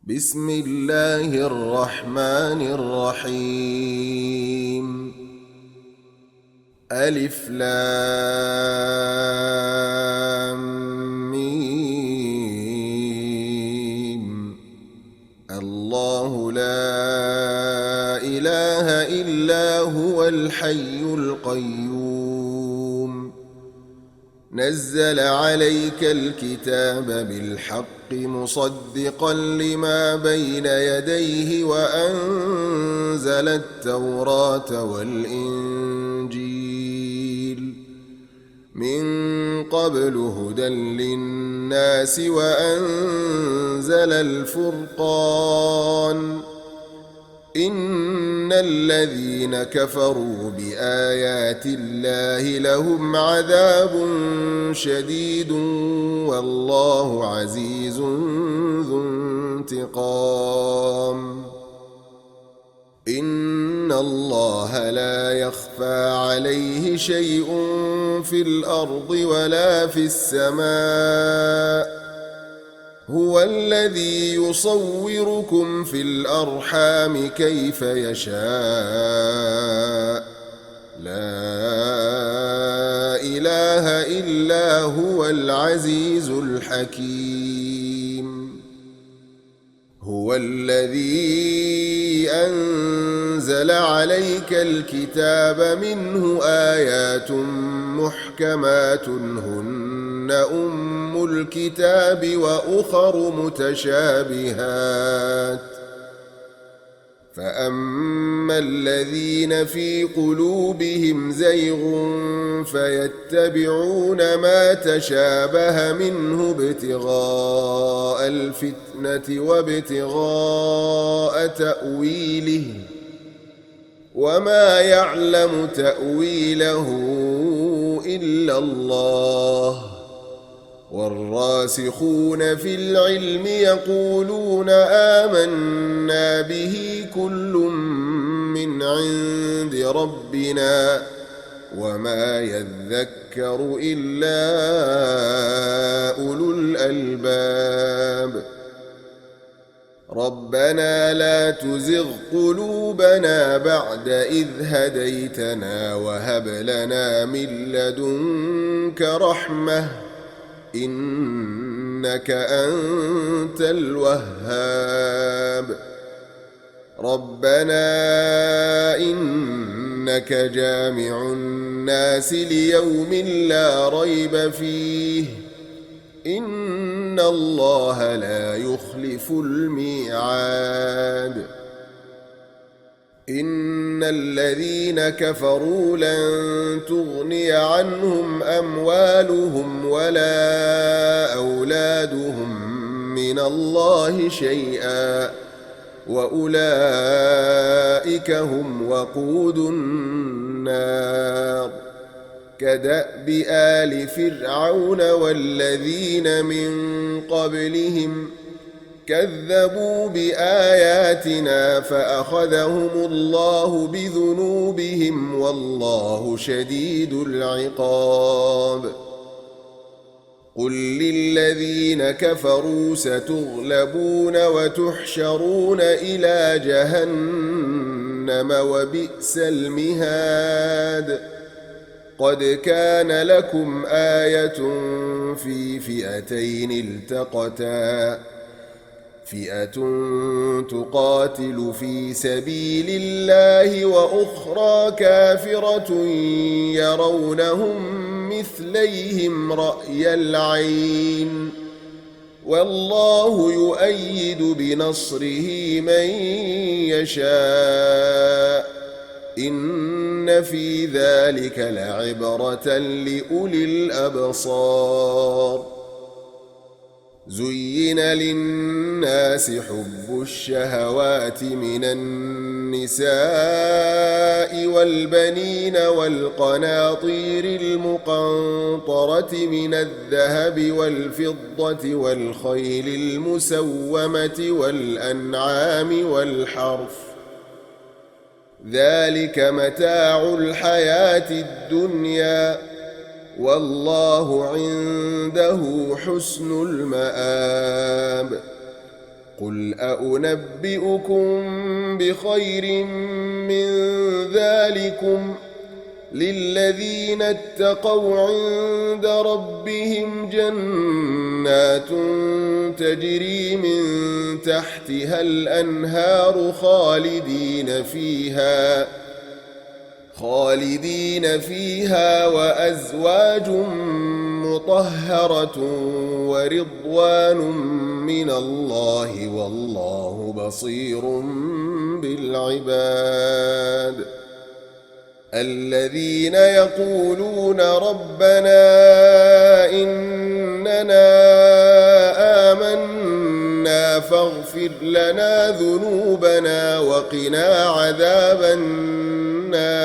بسم الله الرحمن الرحيم. ألف لام ميم. الله لا إله إلا هو الحي القيوم. نزل عليك الكتاب بالحق مصدقا لما بين يديه وأنزل التوراة والإنجيل من قبل هدى للناس وأنزل الفرقان. إن الذين كفروا بآيات الله لهم عذاب شديد والله عزيز ذو انتقام. إن الله لا يخفى عليه شيء في الأرض ولا في السماء. هو الذي يصوركم في الأرحام كيف يشاء. لا إله إلا هو العزيز الحكيم. هو الذي أنزل عليك الكتاب منه آيات محكمات هن أم الكتاب وأخر متشابهات. فأما الذين في قلوبهم زيغ فيتبعون ما تشابه منه ابتغاء الفتنة وابتغاء تأويله وما يعلم تأويله إلا الله. والراسخون في العلم يقولون آمنا به كل من عند ربنا وما يذكر إلا أولو الألباب. ربنا لا تزغ قلوبنا بعد إذ هديتنا وهب لنا من لدنك رحمة إنك أنت الوهاب. ربنا إنك جامع الناس ليوم لا ريب فيه إن الله لا يخلف الميعاد. إن الذين كفروا لن تغني عنهم أموالهم ولا أولادهم من الله شيئا وأولئك هم وقود النار. كدأب آل فرعون والذين من قبلهم كذبوا بآياتنا فأخذهم الله بذنوبهم والله شديد العقاب. قل للذين كفروا ستغلبون وتحشرون إلى جهنم وبئس المهاد. قد كان لكم آية في فئتين التقتا فئة تقاتل في سبيل الله وأخرى كافرة يرونهم مثليهم رأي العين والله يؤيد بنصره من يشاء. إن في ذلك لعبرة لأولي الأبصار. زين للناس حب الشهوات من النساء والبنين والقناطير المقنطرة من الذهب والفضة والخيل المسومة والأنعام والحرث ذلك متاع الحياة الدنيا والله عنده حسن المآب. قل أنبئكم بخير من ذلكم للذين اتقوا عند ربهم جنات تجري من تحتها الأنهار خالدين فيها وأزواج مطهرة ورضوان من الله والله بصير بالعباد الذين يقولون ربنا إننا آمنا فاغفر لنا ذنوبنا وقنا عذاب النار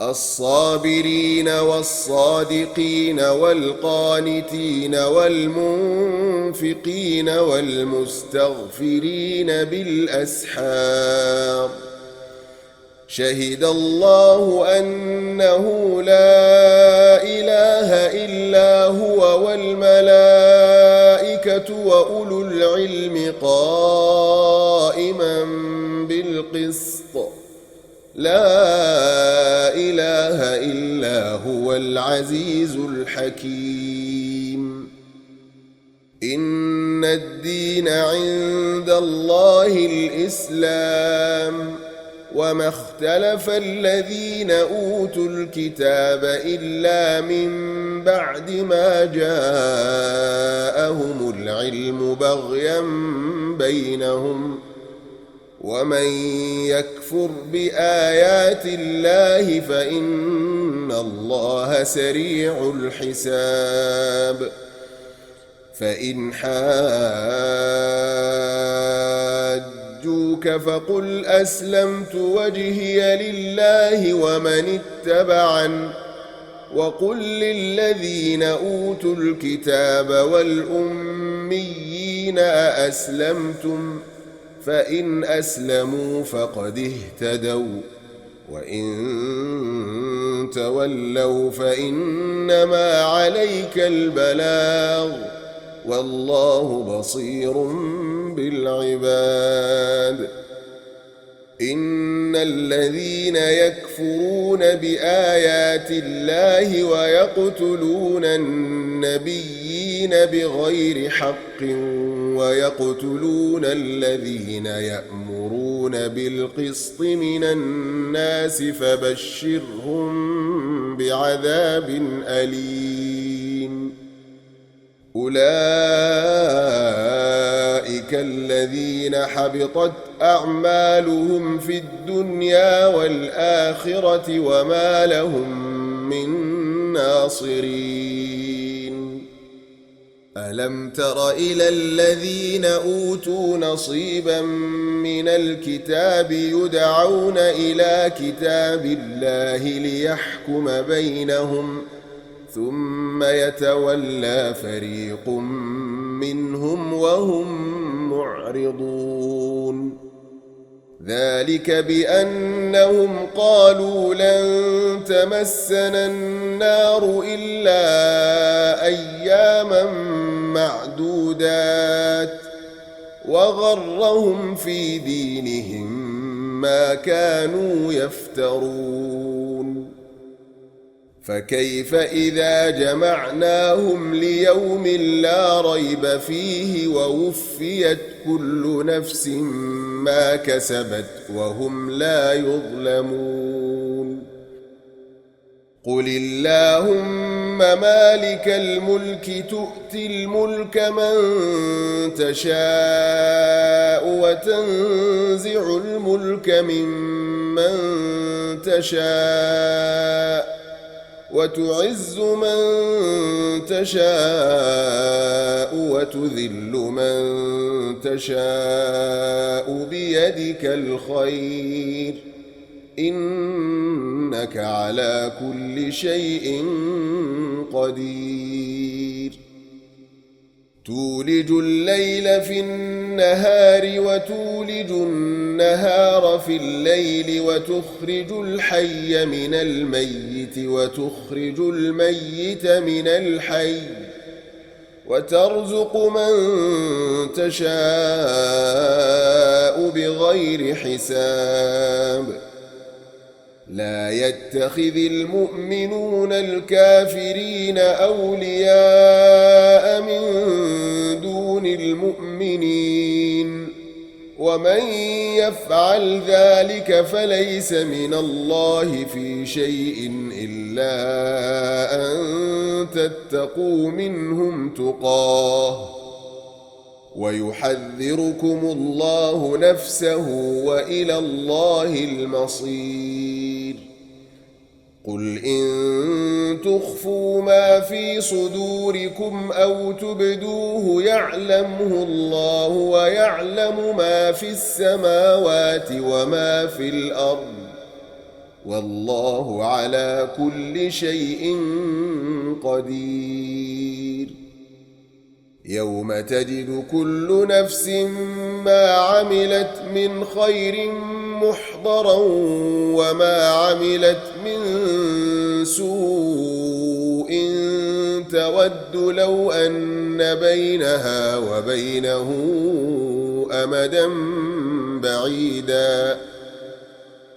الصابرين والصادقين والقانتين والمنفقين والمستغفرين بالأسحار شهد الله أنه لا إله إلا هو والملائكة وأولو العلم قائما بالقسط لا إله إلا هو العزيز الحكيم إن الدين عند الله الإسلام وما اختلف الذين أوتوا الكتاب إلا من بعد ما جاءهم العلم بغيا بينهم ومن يكفر بآيات الله فإن الله سريع الحساب فإن حاجوك فقل أسلمت وجهي لله ومن اتبعن وقل للذين أوتوا الكتاب والأميين أأسلمتم فإن أسلموا فقد اهتدوا وإن تولوا فإنما عليك البلاغ والله بصير بالعباد إن الذين يكفرون بآيات الله ويقتلون النبيين بغير حق ويقتلون الذين يأمرون بالقسط من الناس فبشرهم بعذاب أليم أولئك الذين حبطت أعمالهم في الدنيا والآخرة وما لهم من ناصرين ألم تر إلى الذين أوتوا نصيبا من الكتاب يدعون إلى كتاب الله ليحكم بينهم ثم يتولى فريق منهم وهم معرضون ذلك بأنهم قالوا لن تمسنا النار إلا أياما معدودات وغرهم في دينهم ما كانوا يفترون فكيف إذا جمعناهم ليوم لا ريب فيه ووفيت كل نفس ما كسبت وهم لا يظلمون قل اللهم مالك الملك تؤتي الملك من تشاء وتنزع الملك ممن تشاء وتعز من تشاء وتذل من تشاء بيدك الخير إنك على كل شيء قدير تولج الليل في النهار وتولج النهار في الليل وتخرج الحي من الميت وتخرج الميت من الحي وترزق من تشاء بغير حساب لا يتخذ المؤمنون الكافرين أولياء من دون المؤمنين ومن يفعل ذلك فليس من الله في شيء إلا أن تتقوا منهم تقاه ويحذركم الله نفسه وإلى الله المصير قل إن تخفوا ما في صدوركم أو تبدوه يعلمه الله ويعلم ما في السماوات وما في الأرض والله على كل شيء قدير يوم تجد كل نفس ما عملت من خير محضرا وما عملت من سوء تود لو أن بينها وبينه أمدا بعيدا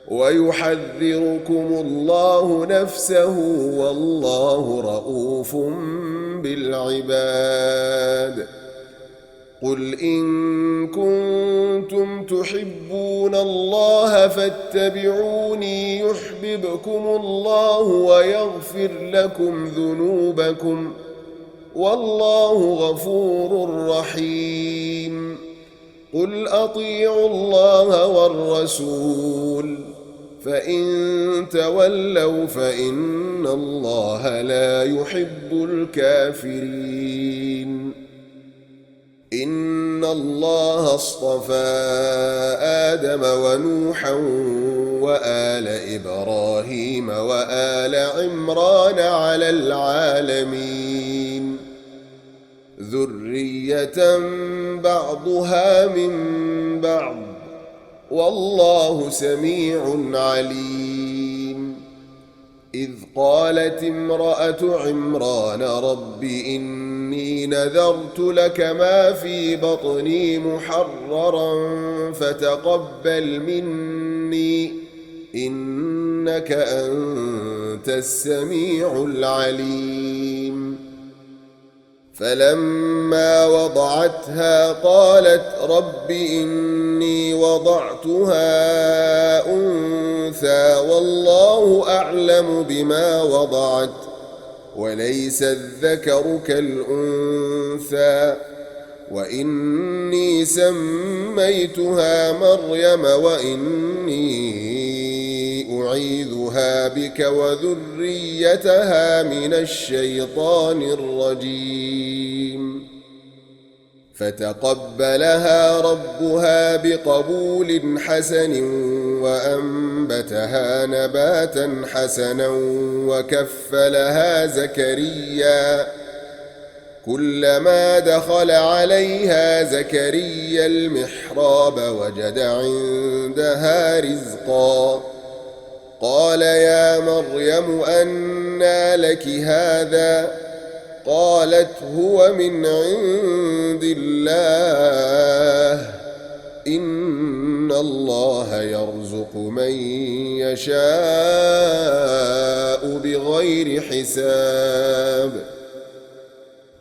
ويحذركم الله نفسه والله رؤوف بالعباد قل إن كنتم تحبون الله فاتبعوني يحببكم الله ويغفر لكم ذنوبكم والله غفور رحيم قل أطيعوا الله والرسول فإن تولوا فإن الله لا يحب الكافرين إن الله اصطفى آدم ونوحا وآل إبراهيم وآل عمران على العالمين ذرية بعضها من بعض والله سميع عليم إذ قالت امرأة عمران رب إني نذرت لك ما في بطني محررا فتقبل مني إنك أنت السميع العليم فلما وضعتها قالت رب إني وضعتها أنثى والله أعلم بما وضعت وليس الذكر كالأنثى وإني سميتها مريم وإني أعيذها بك وذريتها من الشيطان الرجيم فتقبلها ربها بقبول حسن وأنبتها نباتا حسنا وكفلها زكريا كلما دخل عليها زكريا المحراب وجد عندها رزقا قال يا مريم أنى لك هذا قالت هو من عند الله إن الله يرزق من يشاء بغير حساب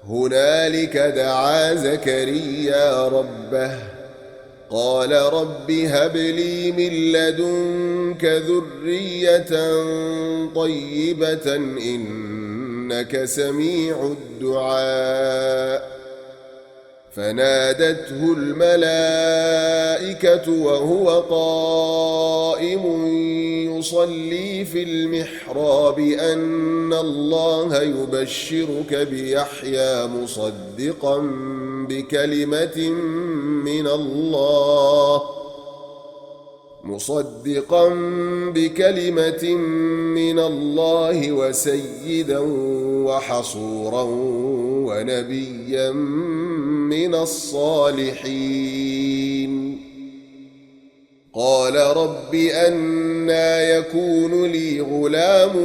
هنالك دعا زكريا ربه قال رب هب لي من لدنك ذرية طيبة إنك سميع الدعاء فنادته الملائكة وهو قائم يصلي في المحراب أن الله يبشرك بيحيى مصدقا بكلمة من الله وسيدا وحصورا ونبيا من الصالحين قال رب أنى يكون لي غلام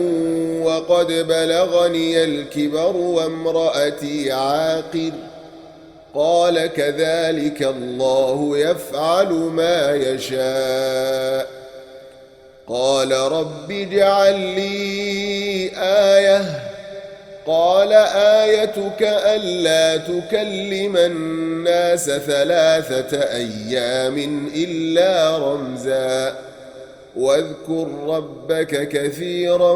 وقد بلغني الكبر وامرأتي عاقر قال كذلك الله يفعل ما يشاء قال رب اجعل لي آية قال آيتك ألا تكلم الناس 3 أيام إلا رمزا واذكر ربك كثيرا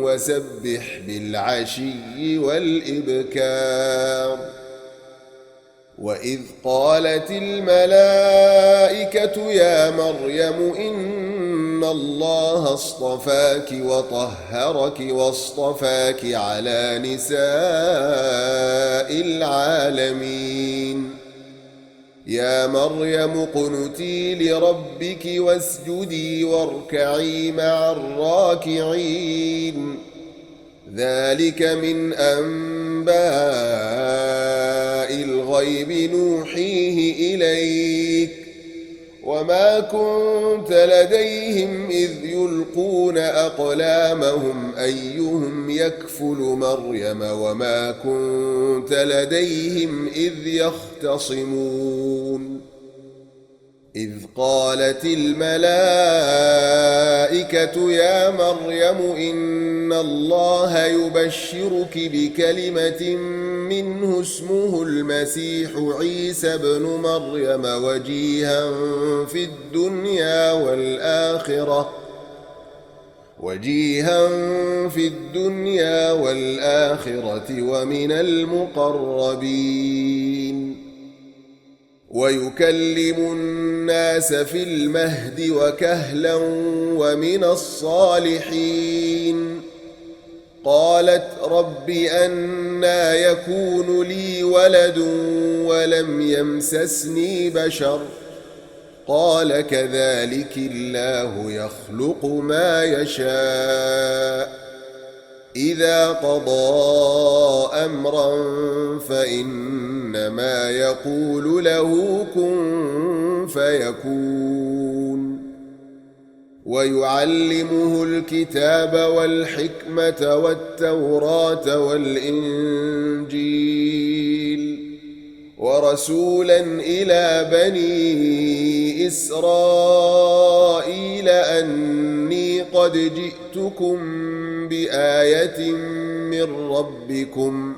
وسبح بالعشي والإبكار وإذ قالت الملائكة يا مريم إن الله اصطفاك وطهرك واصطفاك على نساء العالمين يا مريم اقنتي لربك واسجدي واركعي مع الراكعين ذلك من أنباء الغيب نوحيه إليك وما كنت لديهم إذ يلقون أقلامهم أيهم يكفل مريم وما كنت لديهم إذ يختصمون إذ قالت الملائكة يا مريم إن الله يبشرك بكلمة منه اسمه المسيح عيسى ابن مريم وجيها في الدنيا والآخرة ومن المقربين ويكلم الناس في المهد وكهلا ومن الصالحين قالت رب أنى يكون لي ولد ولم يمسسني بشر قال كذلك الله يخلق ما يشاء إذا قضى أمرا فإنما يقول له كن فيكون ويعلمه الكتاب والحكمة والتوراة والإنجيل ورسولا إلى بني إسرائيل أني قد جئتكم بآية من ربكم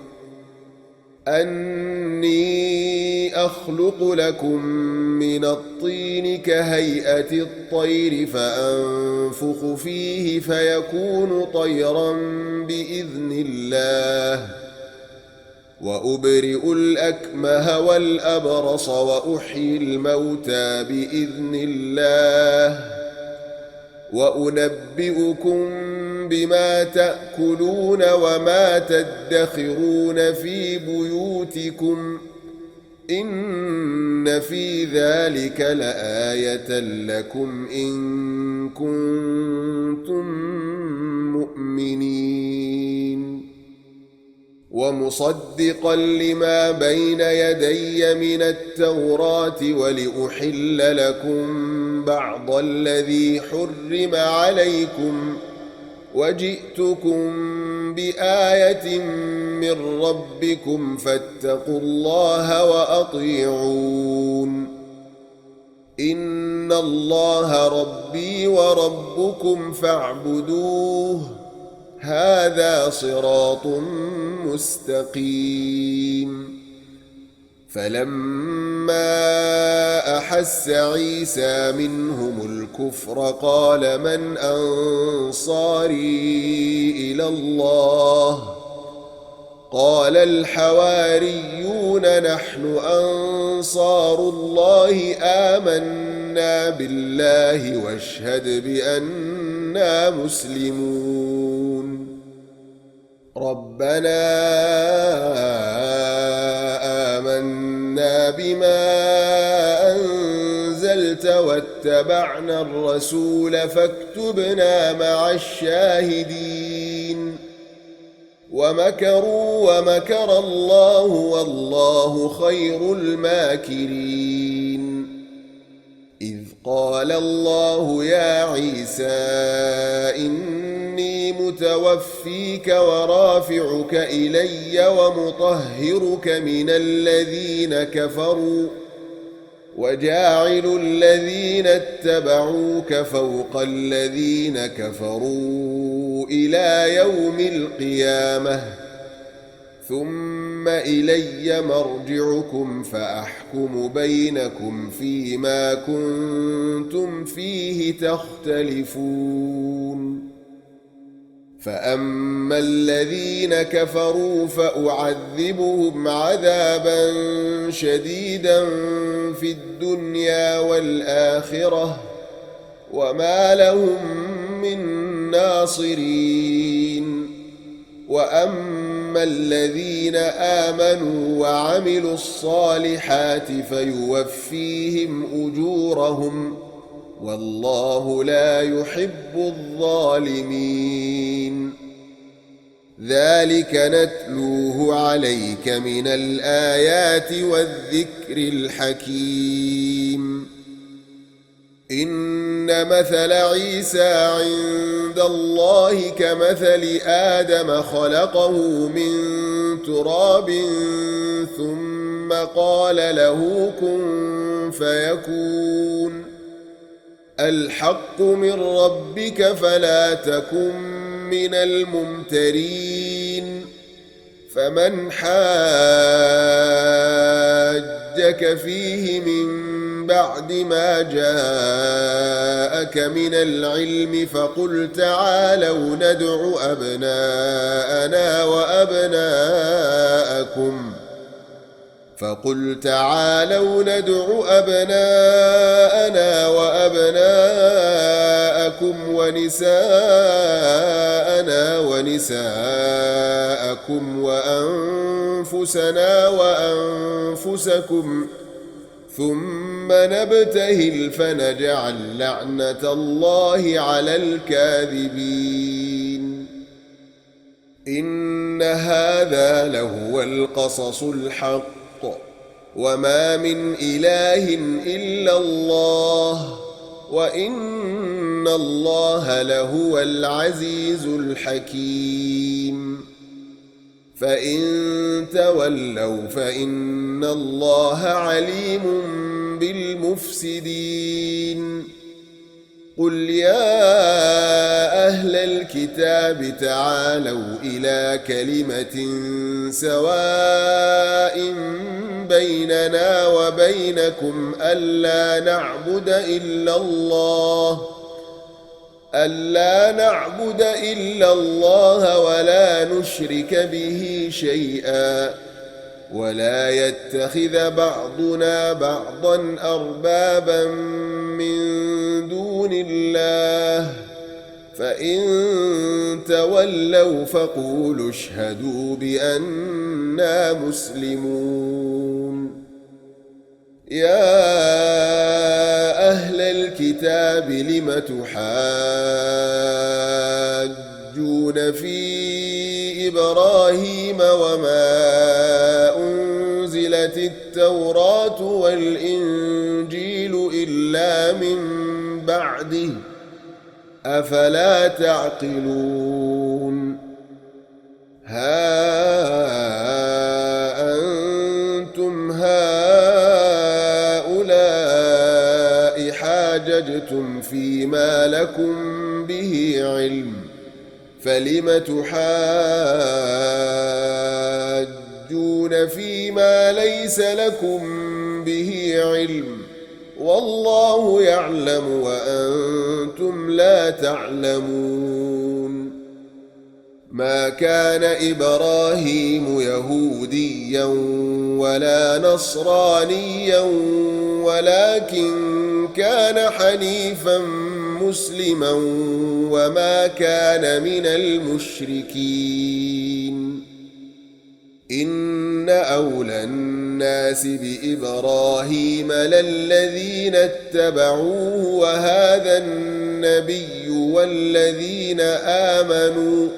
أني أخلق لكم من الطين كهيئة الطير فأنفخ فيه فيكون طيرا بإذن الله وأبرئ الأكمه والأبرص وأحيي الموتى بإذن الله وأنبئكم بما تأكلون وما تدخرون في بيوتكم إن في ذلك لآية لكم إن كنتم مؤمنين ومصدقا لما بين يدي من التوراة ولأحل لكم بعض الذي حرم عليكم وجئتكم بآية من ربكم فاتقوا الله وأطيعون إن الله ربي وربكم فاعبدوه هذا صراط مستقيم فلما أحس عيسى منهم الكفر قال من أنصاري إلى الله قال الحواريون نحن أنصار الله آمنا بالله واشهد بأننا مسلمون ربنا آمنا بما أنزلت واتبعنا الرسول فاكتبنا مع الشاهدين ومكروا ومكر الله والله خير الماكرين إذ قال الله يا عيسى إني متوفيك ورافعك إلي ومطهرك من الذين كفروا وجاعل الذين اتبعوك فوق الذين كفروا إلى يوم القيامة ثم إلي مرجعكم فأحكم بينكم فيما كنتم فيه تختلفون فأما الذين كفروا فأعذبهم عذابا شديدا في الدنيا والآخرة وما لهم من ناصرين وأما الذين آمنوا وعملوا الصالحات فيوفيهم أجورهم والله لا يحب الظالمين ذلك نتلوه عليك من الآيات والذكر الحكيم إن مثل عيسى عند الله كمثل آدم خلقه من تراب ثم قال له كن فيكون الحق من ربك فلا تكن من الممترين فمن حاجك فيه من بعد ما جاءك من العلم فقل تعالوا ندع أبناءنا وأبناءكم ونساءنا ونساءكم وأنفسنا وأنفسكم ثم نبتهل فنجعل لعنة الله على الكاذبين إن هذا لهو القصص الحق وما من إله إلا الله وإن الله لهو العزيز الحكيم فإن تولوا فإن الله عليم بالمفسدين قل يا أهل الكتاب تعالوا إلى كلمة سواء بيننا وبينكم ألا نعبد إلا الله ولا نشرك به شيئا ولا يتخذ بعضنا بعضا أربابا من دون الله فإن تولوا فقولوا اشهدوا بأننا مسلمون يا أهل الكتاب لم تحاجون في إبراهيم وما أنزلت التوراة والإنجيل إلا من بعده أفلا تعقلون ها أنتم هؤلاء حاججتم فيما لكم به علم فلم تحاجون فيما ليس لكم به علم والله يعلم وأنتم لا تعلمون ما كان إبراهيم يهوديا ولا نصرانيا ولكن كان حنيفا مسلما وما كان من المشركين إن أولى الناس بإبراهيم للذين اتبعوه وهذا النبي والذين آمنوا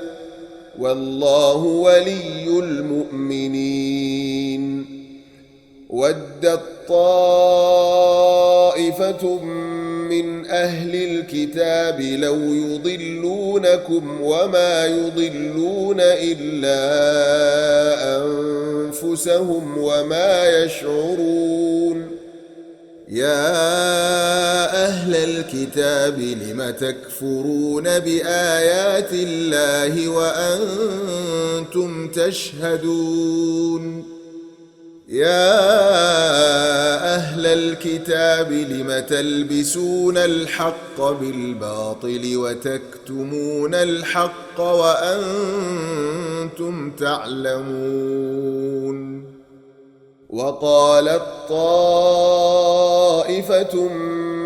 والله ولي المؤمنين ودت طائفة طائفة من أهل الكتاب لو يضلونكم وما يضلون إلا أنفسهم وما يشعرون يا أهل الكتاب لم تكفرون بآيات الله وأنتم تشهدون يا أهل الكتاب لم تلبسون الحق بالباطل وتكتمون الحق وأنتم تعلمون وقالت طائفة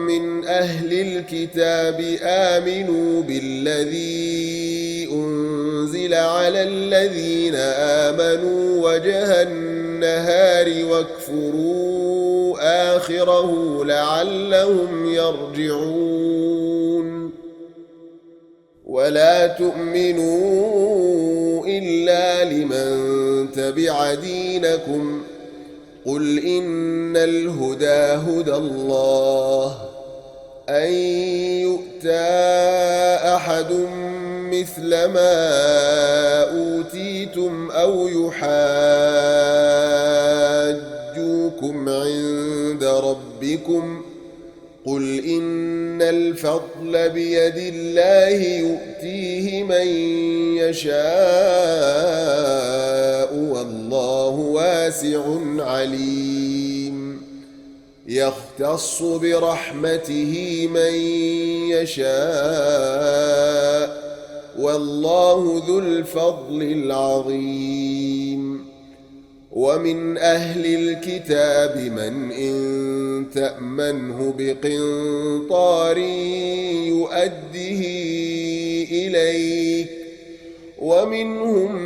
من أهل الكتاب آمنوا بالذي أنزل على الذين آمنوا وجه النهار واكفروا آخره لعلهم يرجعون ولا تؤمنوا إلا لمن تبع دينكم قل إن الهدى هدى الله أن يؤتى أحد مثل ما أوتيتم أو يحاجوكم عند ربكم قل إن الفضل بيد الله يؤتيه من يشاء والله واسع عليم يختص برحمته من يشاء والله ذو الفضل العظيم ومن أهل الكتاب من إن تأمنه بقنطار يؤده إليك ومنهم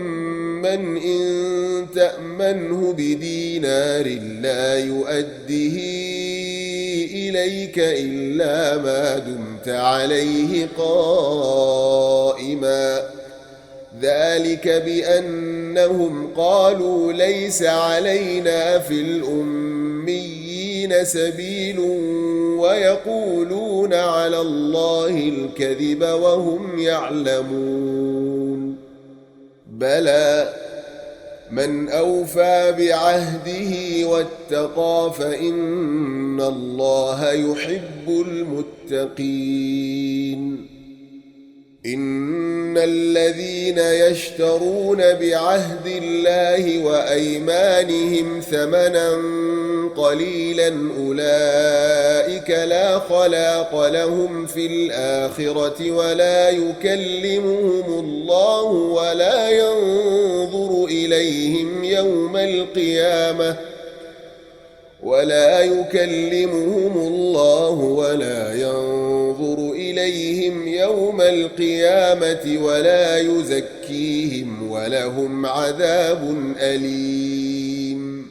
من إن تأمنه بدينار لا يؤده إليك إلا ما دمت عليه قائما ذلك بأنهم قالوا ليس علينا في الأميين سبيل ويقولون على الله الكذب وهم يعلمون بلى من أوفى بعهده واتقى فإن الله يحب المتقين إن الذين يشترون بعهد الله وأيمانهم ثمنا قليلا أولئك لا خلاق لهم في الآخرة ولا يكلمهم الله ولا ينظر إليهم يوم القيامة ولا يكلمهم الله ولا ينظر إليهم يوم القيامة ولا يزكيهم ولهم عذاب أليم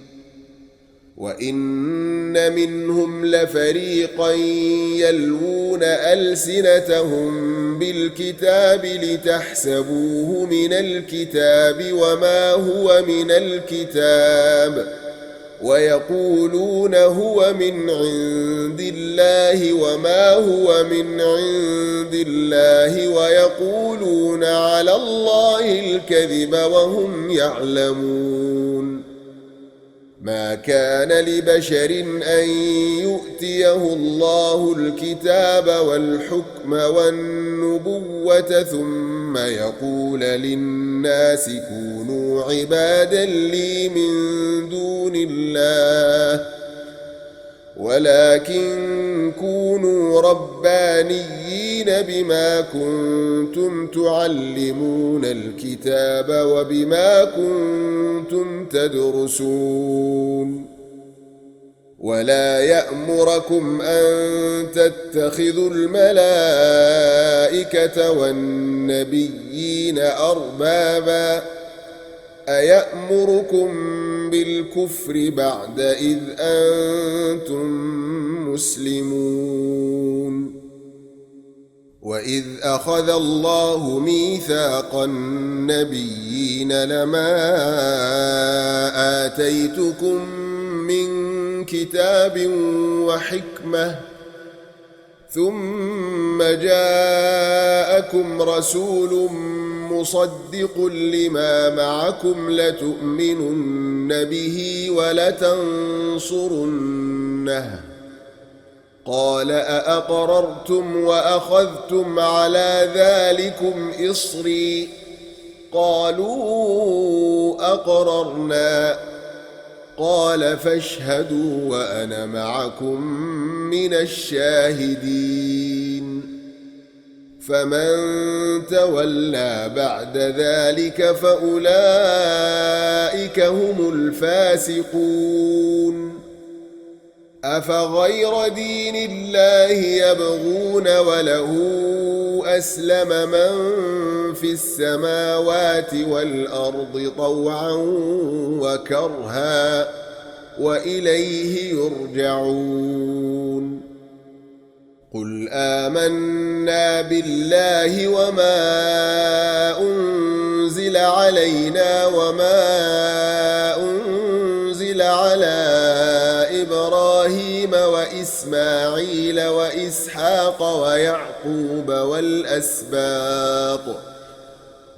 وإن منهم لفريقا يلوون ألسنتهم بالكتاب لتحسبوه من الكتاب وما هو من الكتاب ويقولون هو من عند الله وما هو من عند الله ويقولون على الله الكذب وهم يعلمون ما كان لبشر أن يؤتيه الله الكتاب والحكم والنبوة ثم يقول للناس كونوا عبادا لي من دون الله ولكن كونوا ربانيين بما كنتم تعلمون الكتاب وبما كنتم تدرسون ولا يأمركم أن تتخذوا الملائكة والنبيين أربابا أيأمركم بالكفر بعد إذ أنتم مسلمون وإذ أخذ الله ميثاق النبيين لما آتيتكم من كتاب وحكمة ثم جاءكم رسول مصدق لما معكم لتؤمنن به ولتنصرنه قال أأقررتم وأخذتم على ذلكم إصري قالوا أقررنا قال فاشهدوا وأنا معكم من الشاهدين فمن تولى بعد ذلك فأولئك هم الفاسقون أفغير دين الله يبغون وله أسلم من في السماوات والأرض طوعا وكرها وإليه يرجعون قل آمنا بالله وما أنزل علينا وما أنزل على إبراهيم وإسماعيل وإسحاق ويعقوب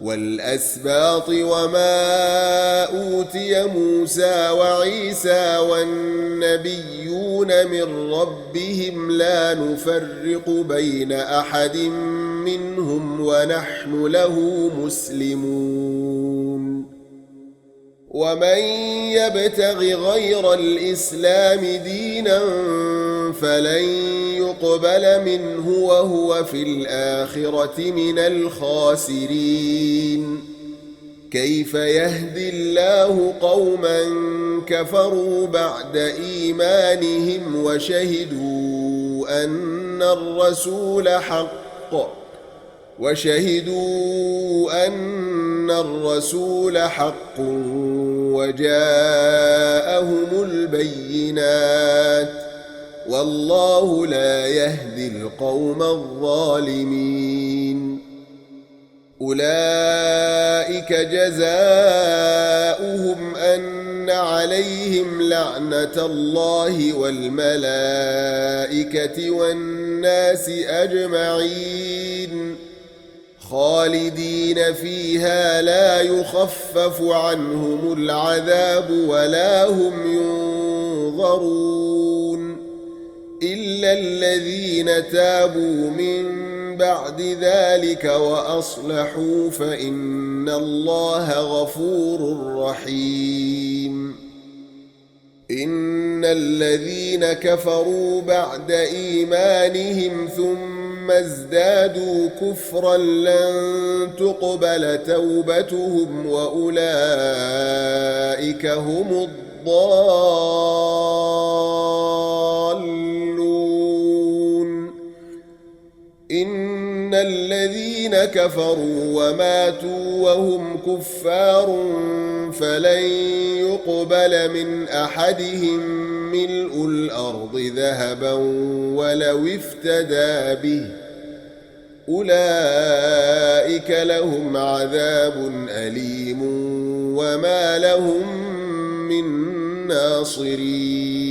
والأسباط وما أوتي موسى وعيسى والنبيون من ربهم لا نفرق بين أحد منهم ونحن له مسلمون ومن يبتغ غير الإسلام دينا فلن يقبل منه وهو في الآخرة من الخاسرين كيف يهدي الله قوما كفروا بعد إيمانهم وشهدوا أن الرسول حق وجاءهم البينات والله لا يهدي القوم الظالمين أولئك جزاؤهم أن عليهم لعنة الله والملائكة والناس أجمعين خالدين فيها لا يخفف عنهم العذاب ولا هم ينظرون إلا الذين تابوا من بعد ذلك وأصلحوا فإن الله غفور رحيم إن الذين كفروا بعد إيمانهم ثم ازدادوا كفرا لن تقبل توبتهم وأولئك هم الضالون إن الذين كفروا وماتوا وهم كفار فلن يقبل من أحدهم ملء الأرض ذهبا ولو افتدى به أولئك لهم عذاب أليم وما لهم من ناصرين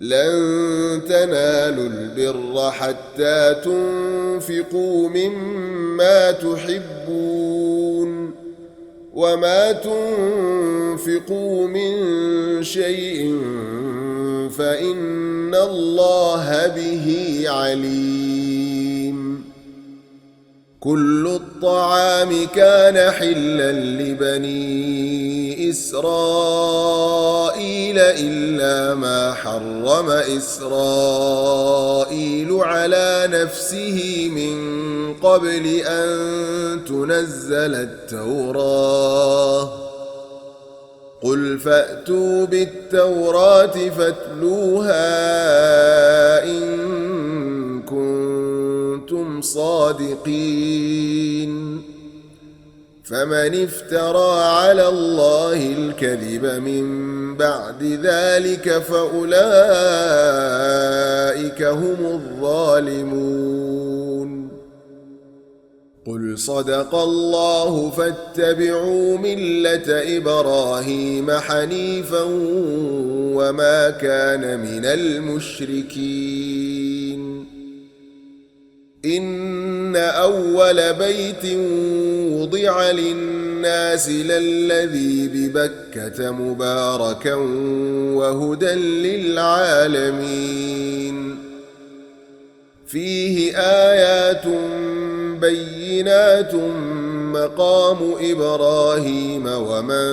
لن تنالوا البر حتى تنفقوا مما تحبون وما تنفقوا من شيء فإن الله به عليم كل الطعام كان حلا لبني إسرائيل إلا ما حرم إسرائيل على نفسه من قبل أن تنزل التوراة قل فأتوا بالتوراة فاتلوها إن كنتم صادقين فمن افترى على الله الكذب من بعد ذلك فأولئك هم الظالمون قل صدق الله فاتبعوا ملة إبراهيم حنيفا وما كان من المشركين إن أول بيت وضع للناس للذي ببكة مباركا وهدى للعالمين فيه آيات بينات مقام إبراهيم ومن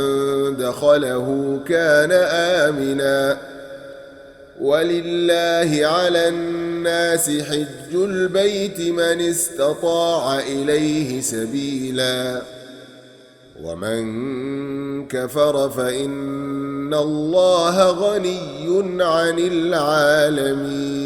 دخله كان آمنا ولله على الناس حج البيت من استطاع إليه سبيلا ومن كفر فإن الله غني عن العالمين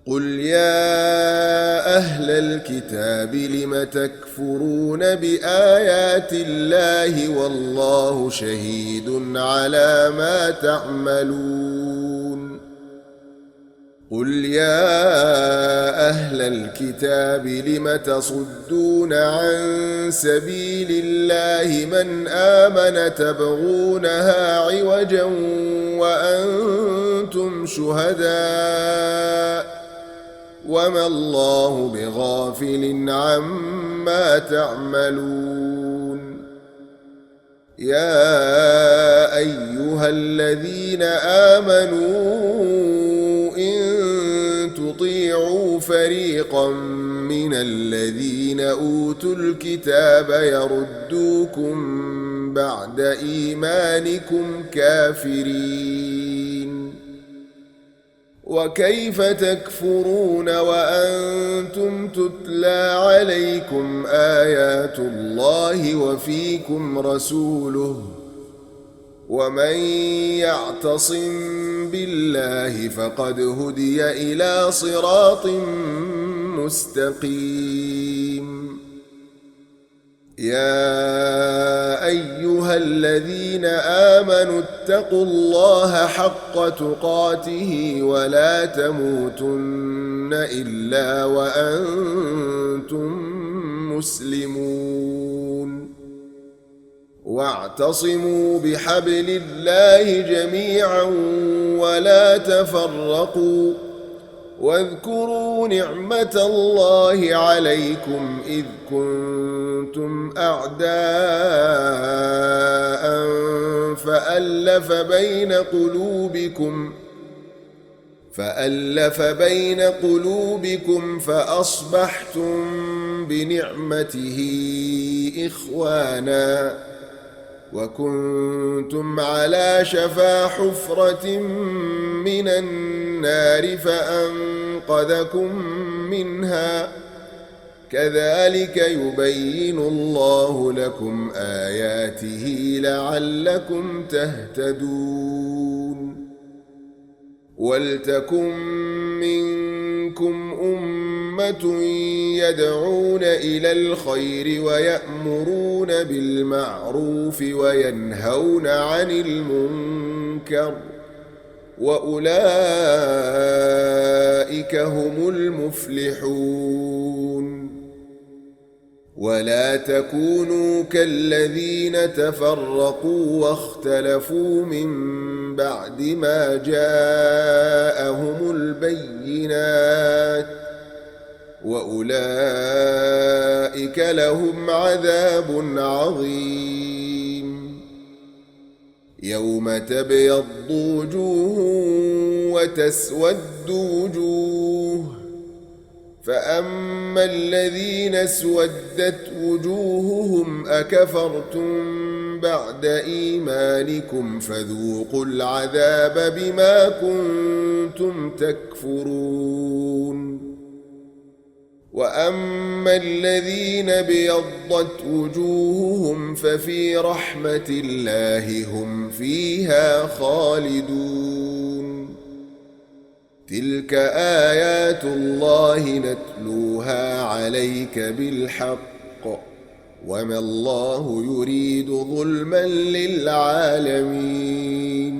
قل يا أهل الكتاب لم تكفرون بآيات الله والله شهيد على ما تعملون قل يا أهل الكتاب لم تصدون عن سبيل الله من آمن تبغونها عوجا وأنتم شهداء وما الله بغافل عما تعملون يا أيها الذين آمنوا إن تطيعوا فريقا من الذين أوتوا الكتاب يردوكم بعد إيمانكم كافرين وكيف تكفرون وأنتم تتلى عليكم آيات الله وفيكم رسوله ومن يعتصم بالله فقد هدي إلى صراط مستقيم يا أيها الذين آمنوا اتقوا الله حق تقاته ولا تموتن إلا وأنتم مسلمون واعتصموا بحبل الله جميعا ولا تفرقوا واذكروا نعمة الله عليكم إذ كنتم أعداء فألف بين قلوبكم فأصبحتم بنعمته إخوانا وكنتم على شفا حفرة من النار فأنقذكم منها كذلك يبين الله لكم آياته لعلكم تهتدون ولتكن منكم أمة يدعون إلى الخير ويأمرون بالمعروف وينهون عن المنكر وأولئك هم المفلحون ولا تكونوا كالذين تفرقوا واختلفوا من بعد ما جاءهم البينات وأولئك لهم عذاب عظيم يوم تبيض وجوه وتسود وجوه فأما الذين اسودت وجوههم أكفرتم بعد إيمانكم فذوقوا العذاب بما كنتم تكفرون وأما الذين بيضت وجوههم ففي رحمة الله هم فيها خالدون تلك آيات الله نتلوها عليك بالحق وما الله يريد ظلما للعالمين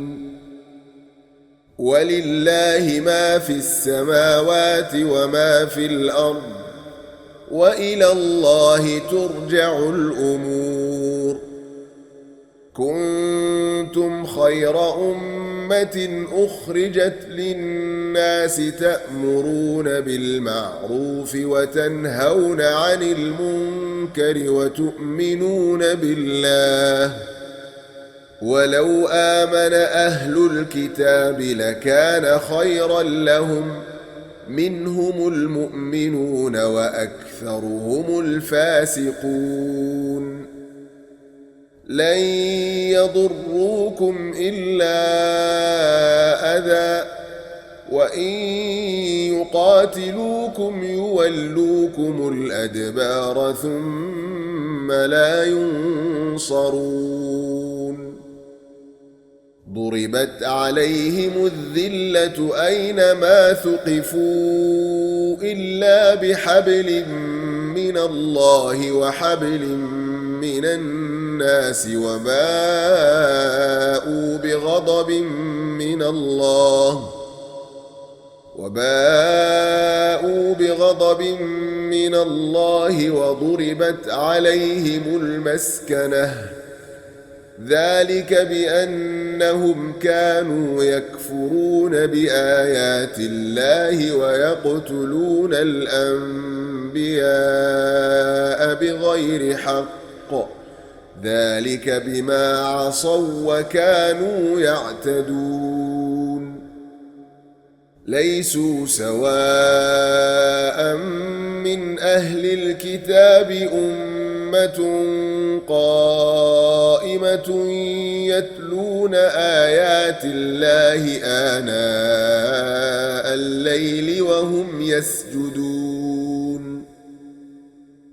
ولله ما في السماوات وما في الأرض وإلى الله ترجع الأمور كنتم كنتم خير أمة أخرجت للناس تأمرون بالمعروف وتنهون عن المنكر وتؤمنون بالله ولو آمن أهل الكتاب لكان خيرا لهم منهم المؤمنون وأكثرهم الفاسقون لن يضروكم إلا أذى وإن يقاتلوكم يولوكم الأدبار ثم لا ينصرون ضربت عليهم الذلة أينما ثقفوا إلا بحبل من الله وحبل من الناس وباءوا بغضب من الله وضربت عليهم المسكنة ذلك بأنهم كانوا يكفرون بآيات الله ويقتلون الأنبياء بغير حق ذلك بما عصوا وكانوا يعتدون ليسوا سواء من أهل الكتاب أمة قائمة يتلون آيات الله آناء الليل وهم يسجدون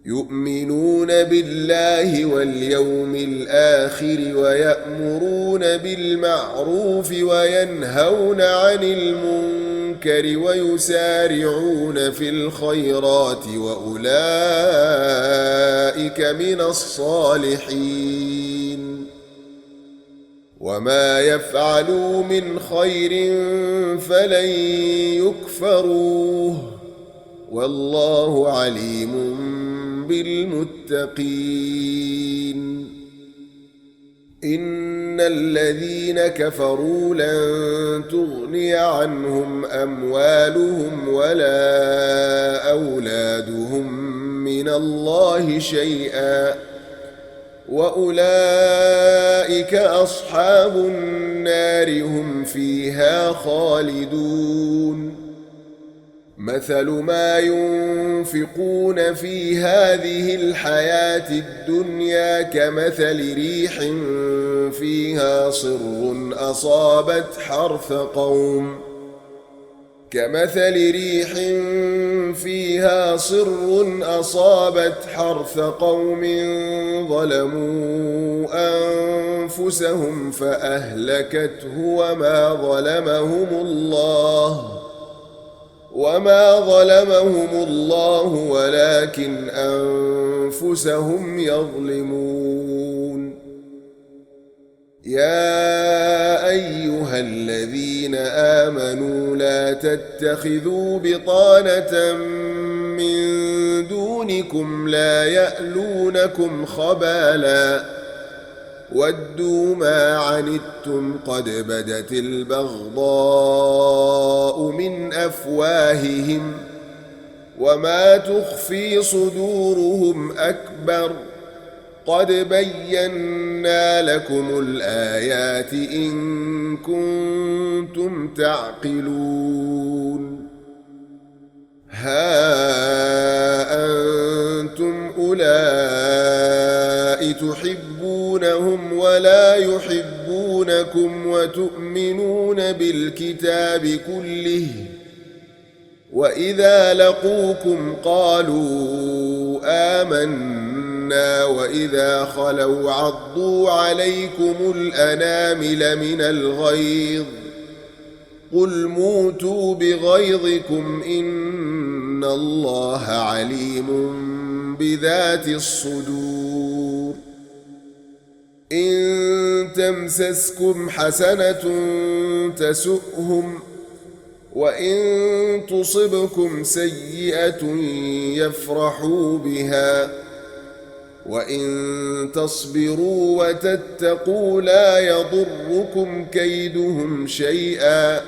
يؤمنون بالله واليوم الآخر ويأمرون بالمعروف وينهون عن المنكر ويسارعون في الخيرات وأولئك من الصالحين وما يفعلوا من خير فلن يكفروه والله عليم بالمتقين إن الذين كفروا لن تغني عنهم أموالهم ولا أولادهم من الله شيئا وأولئك أصحاب النار هم فيها خالدون مثل ما ينفقون في هذه الحياة الدنيا كمثل ريح فيها صر أصابت حرث قوم ظلموا أنفسهم فأهلكته وما ظلمهم الله ولكن أنفسهم يظلمون يا أيها الذين آمنوا لا تتخذوا بطانة من دونكم لا يألونكم خبالا ودوا ما عنتم قد بدت البغضاء من أفواههم وما تخفي صدورهم أكبر قد بينا لكم الآيات إن كنتم تعقلون ها أنتم أولئك تحبونهم ولا يحبونكم وتؤمنون بالكتاب كله وإذا لقوكم قالوا آمنا وإذا خلوا عضوا عليكم الأنامل من الغيظ قل موتوا بغيظكم إن الله عليم بذات الصدور إن تمسسكم حسنة تسؤهم وإن تصبكم سيئة يفرحوا بها وإن تصبروا وتتقوا لا يضركم كيدهم شيئا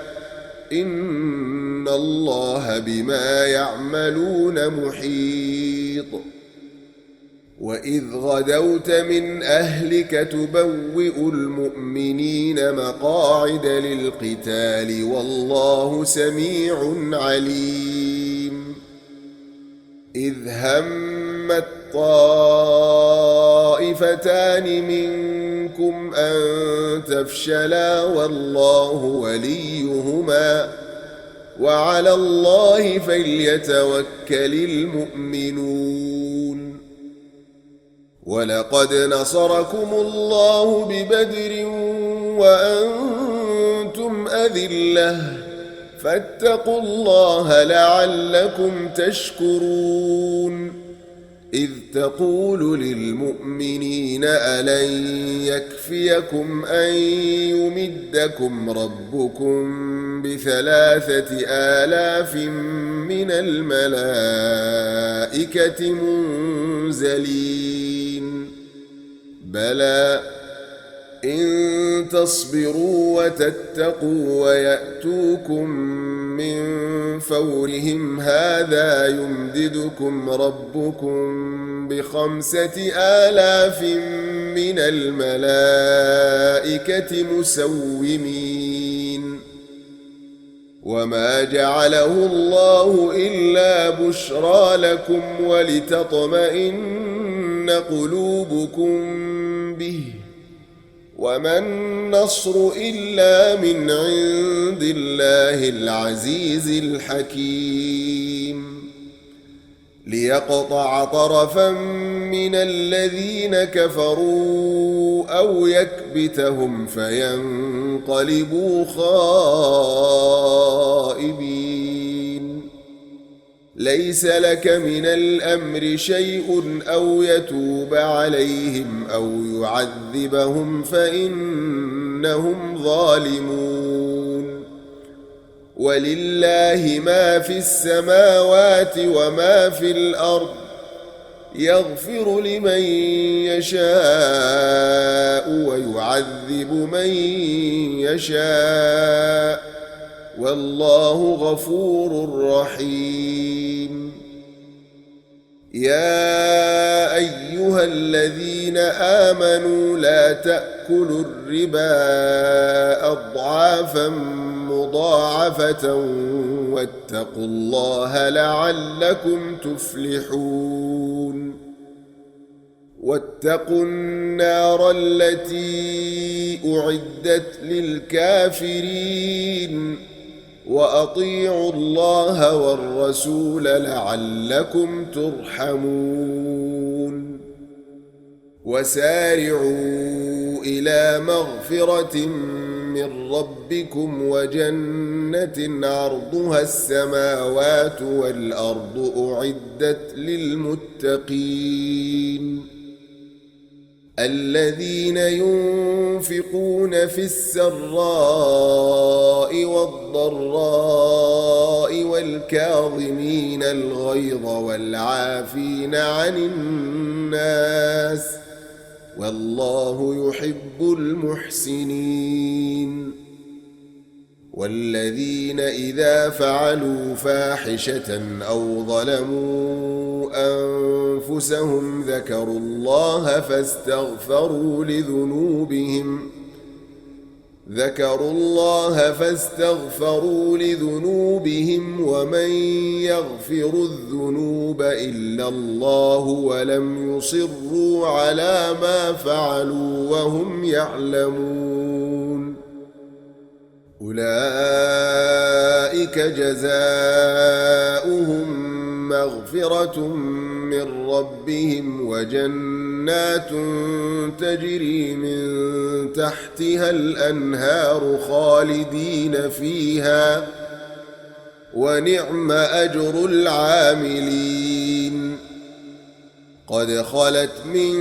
إن الله بما يعملون محيط وإذ غدوت من أهلك تبوئ المؤمنين مقاعد للقتال والله سميع عليم إذ همت طائفتان منكم أن تفشلا والله وليهما وعلى الله فليتوكل المؤمنون ولقد نصركم الله ببدر وأنتم أذلة فاتقوا الله لعلكم تشكرون إذ تقول للمؤمنين ألن يكفيكم أن يمدكم ربكم ب3,000 من الملائكة منزلين بلى إن تصبروا وتتقوا ويأتوكم من فورهم هذا يمددكم ربكم ب5,000 من الملائكة مسومين وما جعله الله إلا بشرى لكم ولتطمئن قلوبكم به وما النصر إلا من عند الله العزيز الحكيم ليقطع طرفا من الذين كفروا أو يكبتهم فينقلبوا خائبين ليس لك من الأمر شيء أو يتوب عليهم أو يعذبهم فإنهم ظالمون ولله ما في السماوات وما في الأرض يغفر لمن يشاء ويعذب من يشاء والله غفور رحيم يا أيها الذين آمنوا لا تأكلوا الربا أضعافا مضاعفة واتقوا الله لعلكم تفلحون واتقوا النار التي أعدت للكافرين وأطيعوا الله والرسول لعلكم ترحمون وسارعوا إلى مغفرة من ربكم وجنة عرضها السماوات والأرض أعدت للمتقين الذين ينفقون في السراء والضراء والكاظمين الغيظ والعافين عن الناس والله يحب المحسنين والذين إذا فعلوا فاحشة أو ظلموا أنفسهم ذكروا الله فاستغفروا لذنوبهم ومن يغفر الذنوب إلا الله ولم يصروا على ما فعلوا وهم يعلمون أولئك جزاؤهم مغفرة من ربهم وجنات تجري من تحتها الأنهار خالدين فيها ونعم أجر العاملين قد خلت من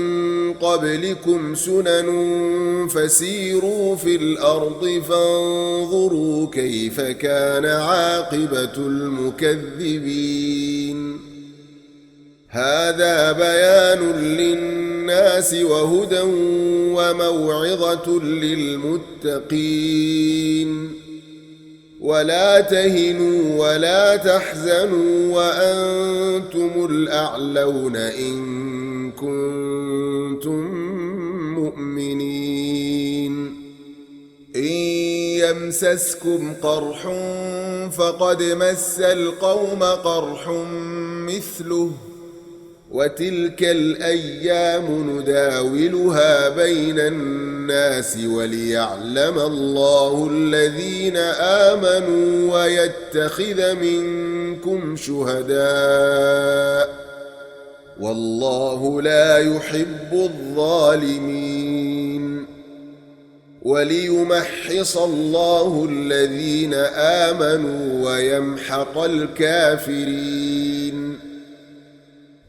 قبلكم سنن فسيروا في الأرض فانظروا كيف كان عاقبة المكذبين هذا بيان للناس وهدى وموعظة للمتقين ولا تهنوا ولا تحزنوا وأنتم الأعلون إن كنتم مؤمنين إن يمسسكم قرح فقد مس القوم قرح مثله وتلك الأيام نداولها بين الناس وليعلم الله الذين آمنوا ويتخذ منكم شهداء والله لا يحب الظالمين وليمحص الله الذين آمنوا ويمحق الكافرين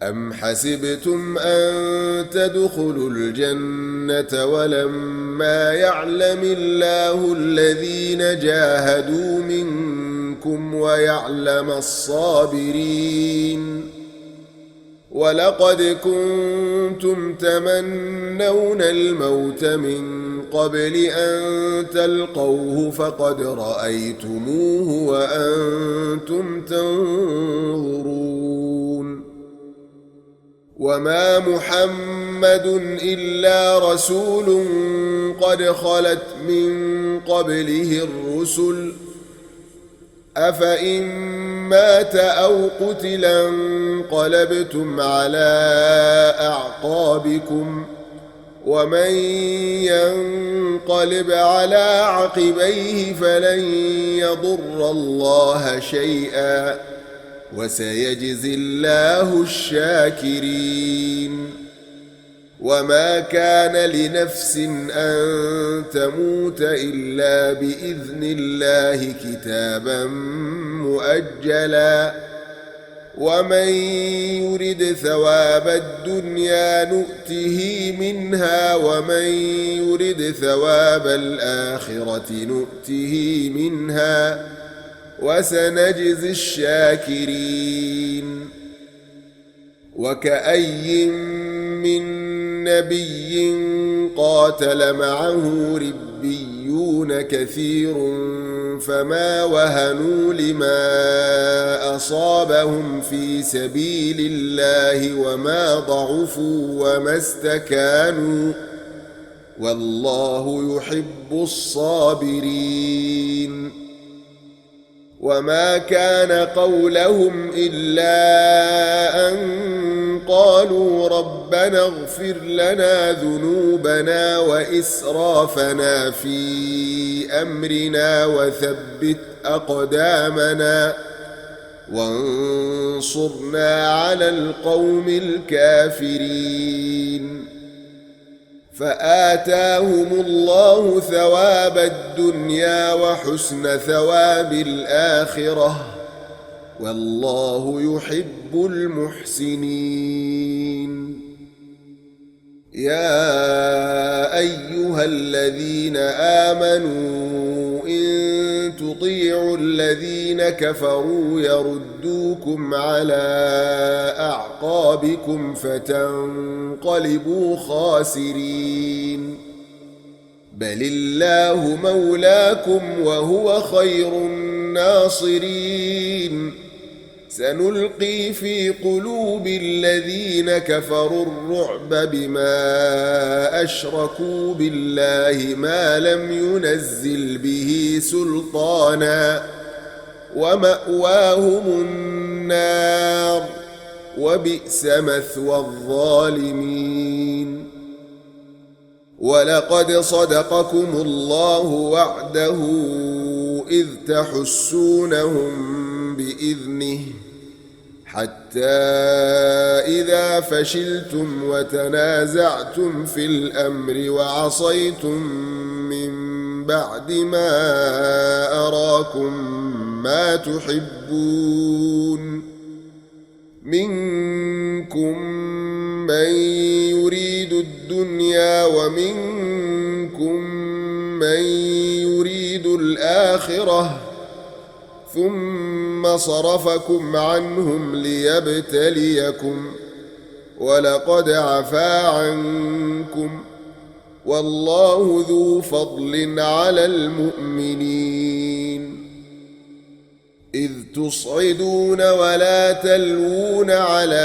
أم حسبتم أن تدخلوا الجنة ولما يعلم الله الذين جاهدوا منكم ويعلم الصابرين ولقد كنتم تمنون الموت من قبل أن تلقوه فقد رأيتموه وأنتم تنظرون وما محمد إلا رسول قد خلت من قبله الرسل أفإن مات أو قتل انقلبتم على أعقابكم ومن ينقلب على عقبيه فلن يضر الله شيئا وسيجزي الله الشاكرين وما كان لنفس أن تموت إلا بإذن الله كتابا مؤجلا ومن يرد ثواب الدنيا نؤته منها ومن يرد ثواب الآخرة نؤته منها وسنجزي الشاكرين وكأي من نبي قاتل معه ربيون كثير فما وهنوا لما أصابهم في سبيل الله وما ضعفوا وما استكانوا والله يحب الصابرين وما كان قولهم إلا أن قالوا ربنا اغفر لنا ذنوبنا وإسرافنا في أمرنا وثبت أقدامنا وانصرنا على القوم الكافرين فآتاهم الله ثواب الدنيا وحسن ثواب الآخرة والله يحب المحسنين يا أيها الذين آمنوا إن تطيعوا الذين كفروا يردوكم على أعقابكم فتنقلبوا خاسرين بل الله مولاكم وهو خير الناصرين سنلقي في قلوب الذين كفروا الرعب بما أشركوا بالله ما لم ينزل به سلطانا ومأواهم النار وبئس مثوى الظالمين ولقد صدقكم الله وعده إذ تحسونهم بإذنه حتى إذا فشلتم وتنازعتم في الأمر وعصيتم من بعد ما أراكم ما تحبون منكم من يريد الدنيا ومنكم من يريد الآخرة ثم صرفكم عنهم ليبتليكم ولقد عفا عنكم والله ذو فضل على المؤمنين إذ تصعدون ولا تلوون على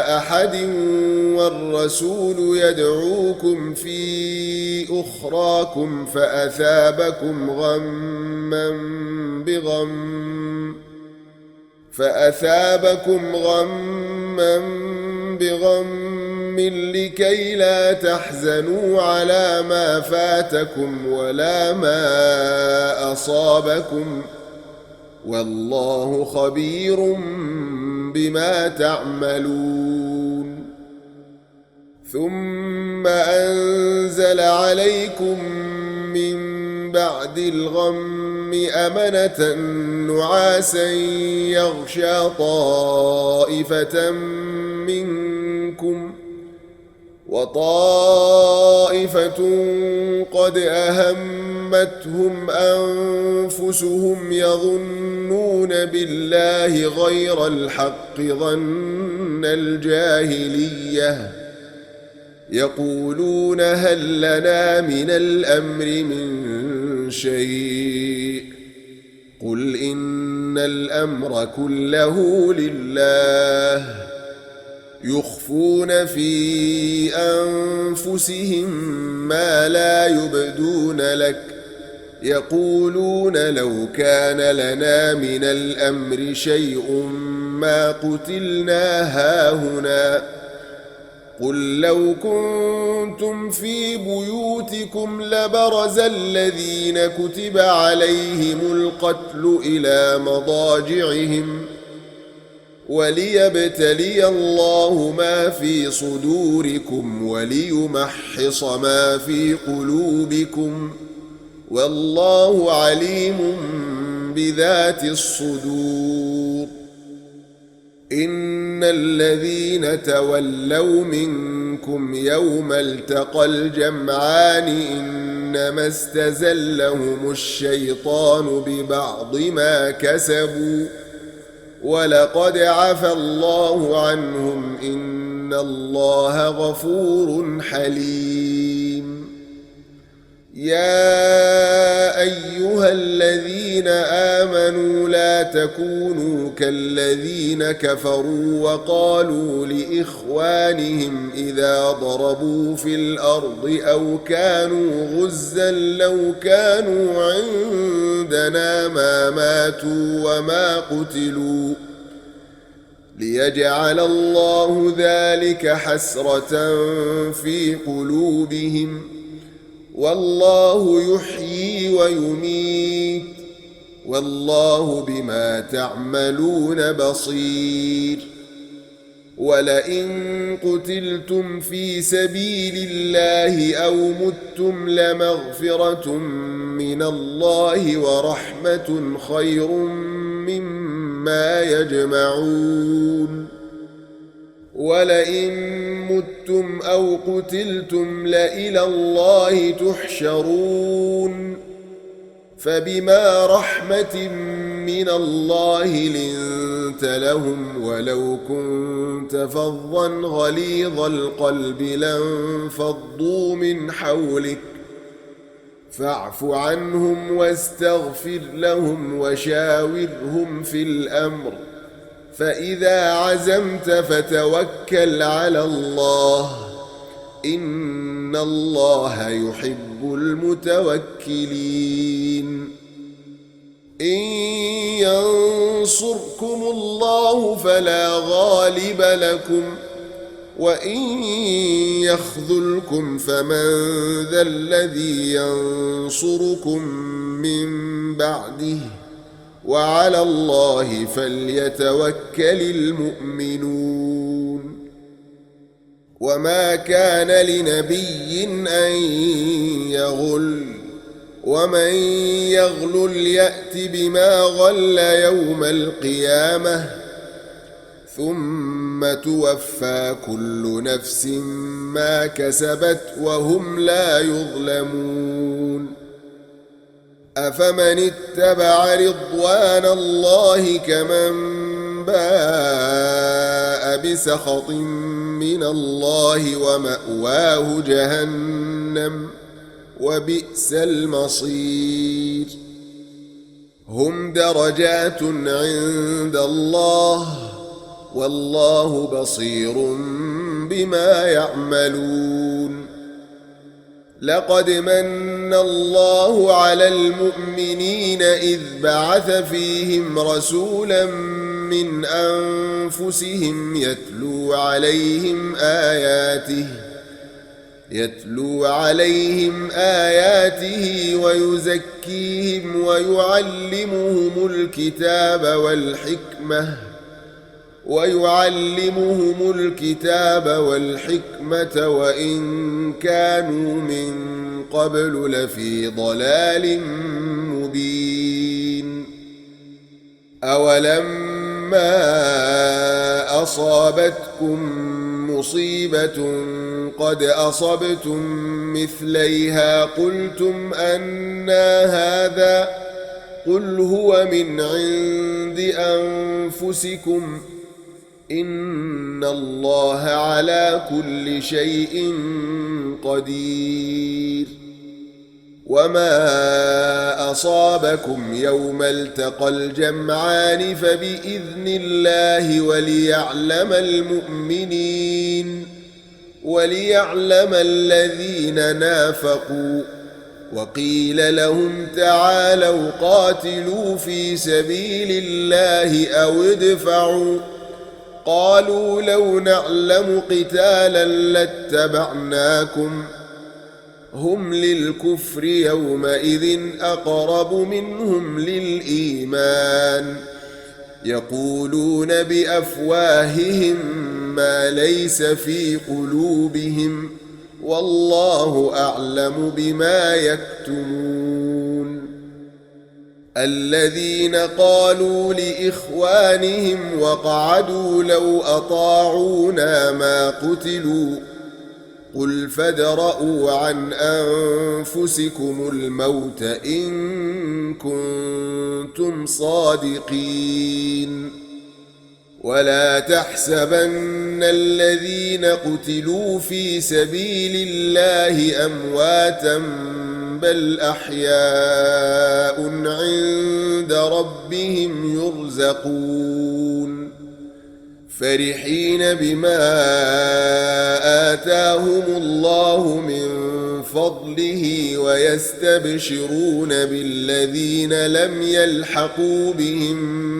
أحد والرسول يدعوكم في أخراكم فأثابكم غما بغم لكي لا تحزنوا على ما فاتكم ولا ما أصابكم والله خبير بما تعملون ثم أنزل عليكم من بعد الغم أمنة نعاسا يغشى طائفة منكم وطائفة قد أهمتهم أنفسهم يظنون بالله غير الحق ظن الجاهلية يقولون هل لنا من الأمر من شيء قل إن الأمر كله لله يخفون في أنفسهم ما لا يبدون لك يقولون لو كان لنا من الأمر شيء ما قتلنا هاهنا قل لو كنتم في بيوتكم لبرز الذين كتب عليهم القتل إلى مضاجعهم وليبتلي الله ما في صدوركم وليمحص ما في قلوبكم والله عليم بذات الصدور إن الذين تولوا منكم يوم التقى الجمعان إنما استزلهم الشيطان ببعض ما كسبوا ولقد عفى الله عنهم إن الله غفور حليم يا أيها الذين آمنوا لا تكونوا كالذين كفروا وقالوا لإخوانهم إذا ضربوا في الأرض أو كانوا غزا لو كانوا عندنا ما ماتوا وما قتلوا ليجعل الله ذلك حسرة في قلوبهم والله يحيي ويميت والله بما تعملون بصير ولئن قتلتم في سبيل الله أو متم لمغفرة من الله ورحمة خير مما يجمعون ولئن متم أو قتلتم لإلى الله تحشرون فبما رحمة من الله لنت لهم ولو كنت فظا غليظ القلب لانفضوا من حولك فاعف عنهم واستغفر لهم وشاورهم في الأمر فإذا عزمت فتوكل على الله إن الله يحب المتوكلين إن ينصركم الله فلا غالب لكم وإن يخذلكم فمن ذا الذي ينصركم من بعده وعلى الله فليتوكل المؤمنون وما كان لنبي أن يغل ومن يغلل يأت بما غل يوم القيامة ثم توفى كل نفس ما كسبت وهم لا يظلمون أفمن اتبع رضوان الله كمن باء بسخط من الله ومأواه جهنم وبئس المصير. هم درجات عند الله والله بصير بما يعملون. لقد من الله على المؤمنين إذ بعث فيهم رسولا من أنفسهم يتلو عليهم آياته ويزكيهم ويعلمهم الكتاب والحكمة وإن كانوا من قبل لفي ضلال مبين. أولما أصابتكم مصيبة قد أصبتم مثليها قلتم أنى هذا قل هو من عند أنفسكم إن الله على كل شيء قدير. وما أصابكم يوم التقى الجمعان فبإذن الله وليعلم الذين نافقوا. وقيل لهم تعالوا قاتلوا في سبيل الله أو ادفعوا قالوا لو نعلم قتالا لاتبعناكم هم للكفر يومئذ أقرب منهم للإيمان يقولون بأفواههم ما ليس في قلوبهم والله أعلم بما يكتمون. الذين قالوا لإخوانهم وقعدوا لو أطاعونا ما قتلوا قل فادرءوا عن أنفسكم الموت إن كنتم صادقين. ولا تحسبن الذين قتلوا في سبيل الله أمواتا بل أحياء عند ربهم يرزقون فرحين بما آتاهم الله من فضله ويستبشرون بالذين لم يلحقوا بهم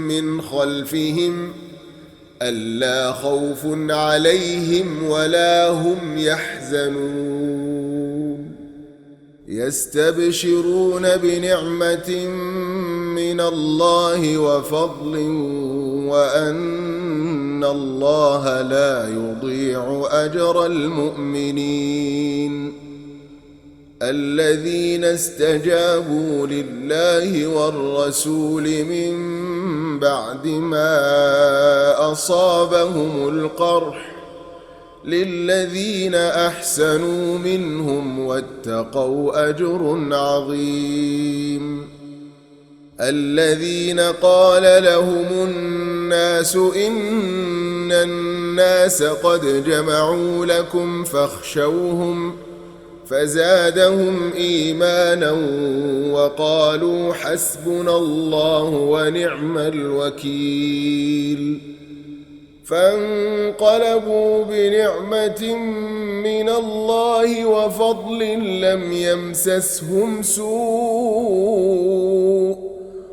من خلفهم ألا خوف عليهم ولا هم يحزنون. يستبشرون بنعمة من الله وفضل وأن الله لا يضيع أجر المؤمنين. الذين استجابوا لله والرسول من بعد ما أصابهم القرح للذين أحسنوا منهم واتقوا أجر عظيم. الذين قال لهم الناس إن الناس قد جمعوا لكم فاخشوهم فزادهم إيمانا وقالوا حسبنا الله ونعم الوكيل. فانقلبوا بنعمة من الله وفضل لم يمسسهم سوء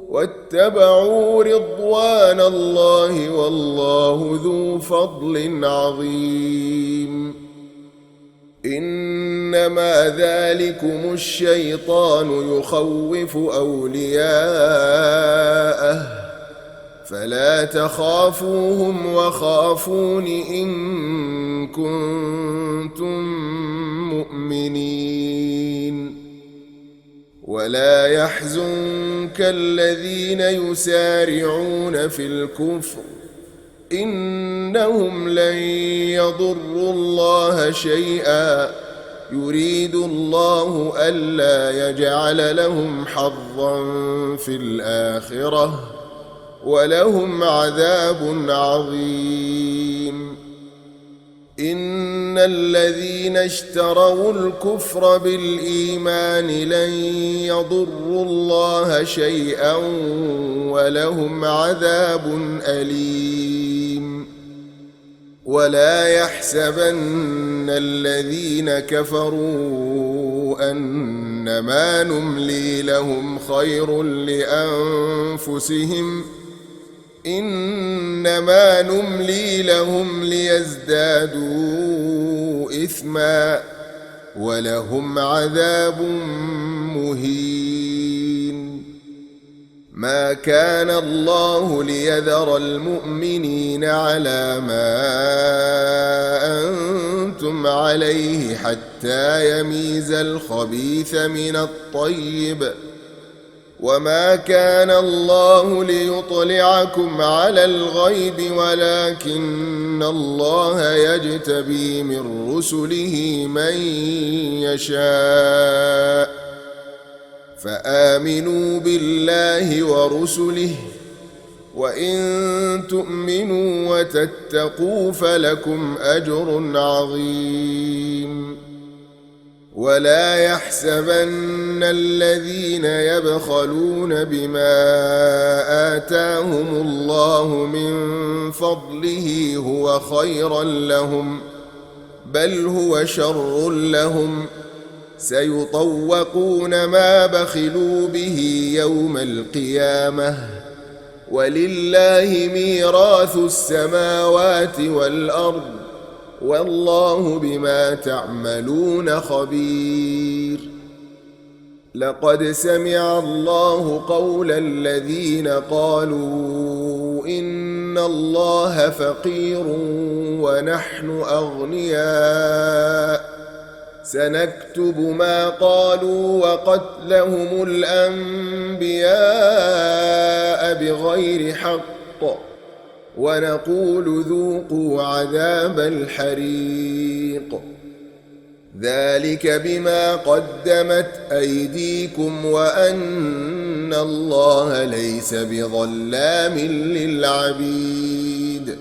واتبعوا رضوان الله والله ذو فضل عظيم. إنما ذلكم الشيطان يخوف أولياءه فلا تخافوهم وخافون إن كنتم مؤمنين. ولا يحزنك الذين يسارعون في الكفر إنهم لن يضروا الله شيئا يريد الله ألا يجعل لهم حظا في الآخرة ولهم عذاب عظيم. إن الذين اشتروا الكفر بالإيمان لن يضروا الله شيئا ولهم عذاب أليم. ولا يحسبن الذين كفروا أنما نملي لهم خير لأنفسهم إنما نملي لهم ليزدادوا إثما ولهم عذاب مهين. ما كان الله ليذر المؤمنين على ما أنتم عليه حتى يميز الخبيث من الطيب، وما كان الله ليطلعكم على الغيب ولكن الله يجتبي من رسله من يشاء، فآمنوا بالله ورسله، وإن تؤمنوا وتتقوا فلكم أجر عظيم. ولا يحسبن الذين يبخلون بما آتاهم الله من فضله هو خيرا لهم، بل هو شر لهم، سيطوقون ما بخلوا به يوم القيامة، ولله ميراث السماوات والأرض، والله بما تعملون خبير. لقد سمع الله قول الذين قالوا إن الله فقير ونحن أغنياء، سنكتب ما قالوا وقتلهم الأنبياء بغير حق، ونقول ذوقوا عذاب الحريق، ذلك بما قدمت أيديكم وأن الله ليس بظلام للعبيد.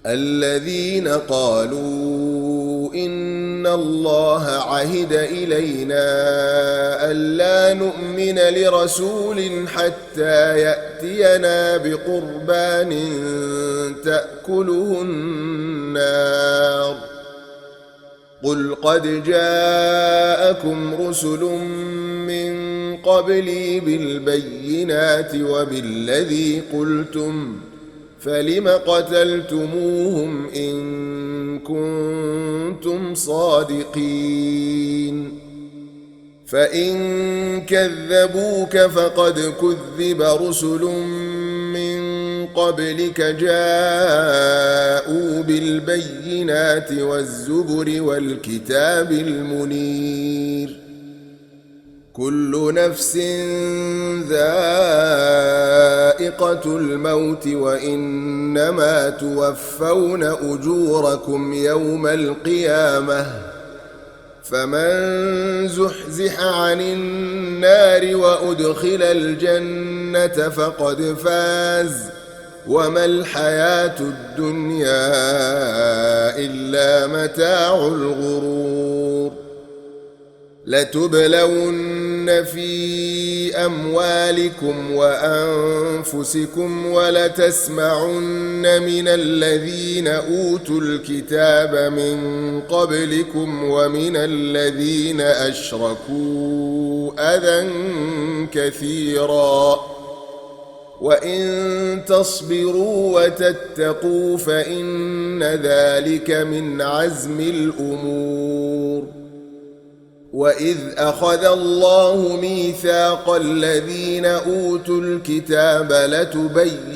الذين قالوا إن الله عهد إلينا ألا نؤمن لرسول حتى يأتينا بقربان تأكله النار، قل قد جاءكم رسل من قبلي بالبينات وبالذي قلتم، فلم قتلتموهم إن كنتم صادقين؟ فإن كذبوك فقد كذب رسل من قبلك جاءوا بالبينات والزبر والكتاب المنير. كل نفس ذائقة الموت، وإنما توفون أجوركم يوم القيامة، فمن زحزح عن النار وأدخل الجنة فقد فاز، وما الحياة الدنيا إلا متاع الغرور. لتبلون في أموالكم وأنفسكم ولتسمعن من الذين أوتوا الكتاب من قبلكم ومن الذين أشركوا أذى كثيرا، وإن تصبروا وتتقوا فإن ذلك من عزم الأمور. وإذ أخذ الله ميثاق الذين أوتوا الكتاب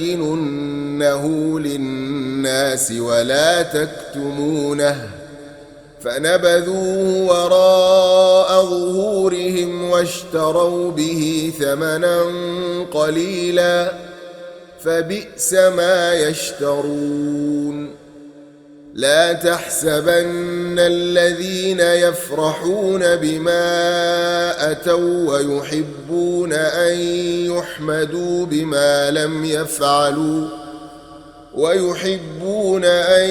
لتبيننه للناس ولا تكتمونه، فنبذوه وراء ظهورهم واشتروا به ثمنا قليلا، فبئس ما يشترون. لا تحسبن الذين يفرحون بما أتوا ويحبون أن يحمدوا بما لم يفعلوا، ويحبون أن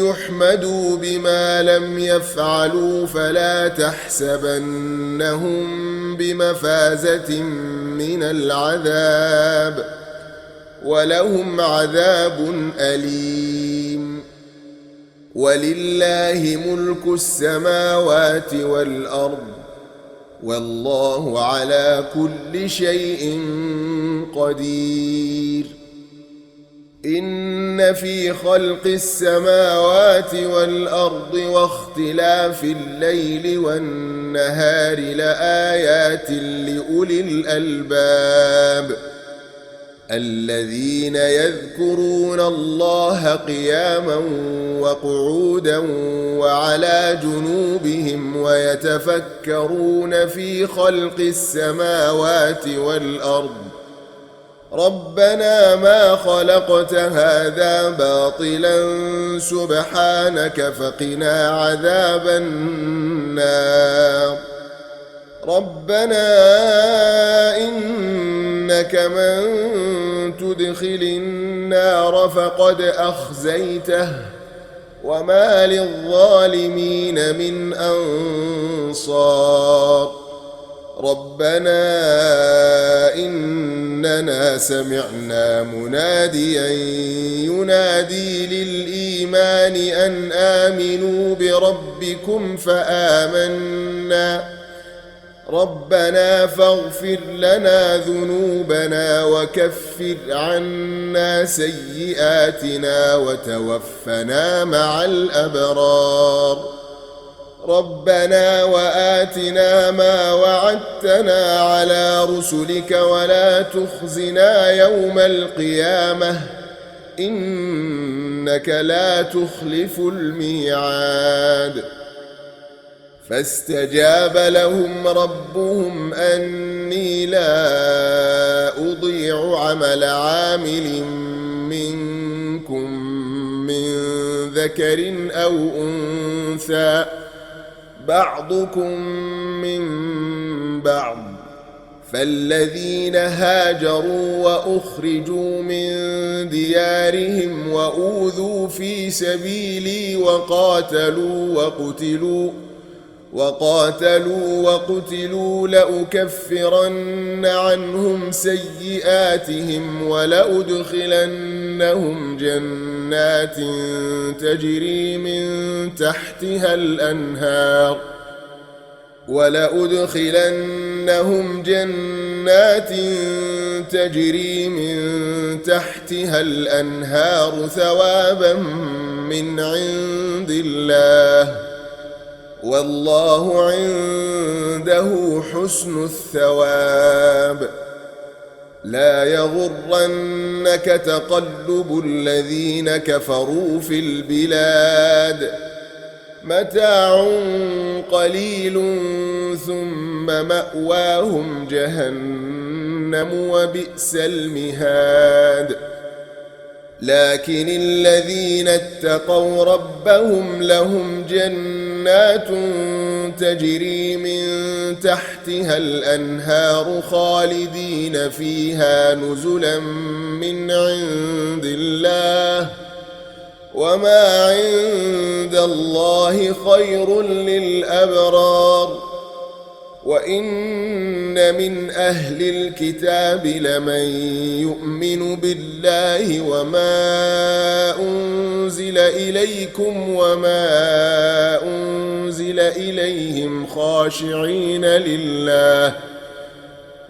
يحمدوا بما لم يفعلوا فلا تحسبنهم بمفازة من العذاب ولهم عذاب أليم. ولله ملك السماوات والأرض والله على كل شيء قدير. إن في خلق السماوات والأرض واختلاف الليل والنهار لآيات لأولي الألباب الذين يذكرون الله قياما وقعودا وعلى جنوبهم ويتفكرون في خلق السماوات والأرض ربنا ما خلقت هذا باطلا سبحانك فقنا عذاب النار. ربنا إنك من تدخل النار فقد أخزيته وما للظالمين من أنصار. ربنا إننا سمعنا مناديا ينادي للإيمان أن آمنوا بربكم فآمنا ربنا فاغفر لنا ذنوبنا وكفر عنا سيئاتنا وتوفنا مع الأبرار. ربنا وآتنا ما وعدتنا على رسلك ولا تخزنا يوم القيامة إنك لا تخلف الميعاد. فاستجاب لهم ربهم أني لا أضيع عمل عامل منكم من ذكر أو أنثى بعضكم من بعض. فالذين هاجروا وأخرجوا من ديارهم وأوذوا في سبيلي وقاتلوا وقتلوا لأكفرن عنهم سيئاتهم ولأدخلنهم جنات تجري من تحتها الأنهار ثوابا من عند الله والله عنده حسن الثواب. لا يغرنك تقلب الذين كفروا في البلاد متاع قليل ثم مأواهم جهنم وبئس المهاد. لكن الذين اتقوا ربهم لهم جنات تجري من تحتها الأنهار خالدين فيها نزلا من عند الله وما عند الله خير للأبرار. وإن من أهل الكتاب لمن يؤمن بالله وما أنزل إليكم وما أنزل إليهم خاشعين لله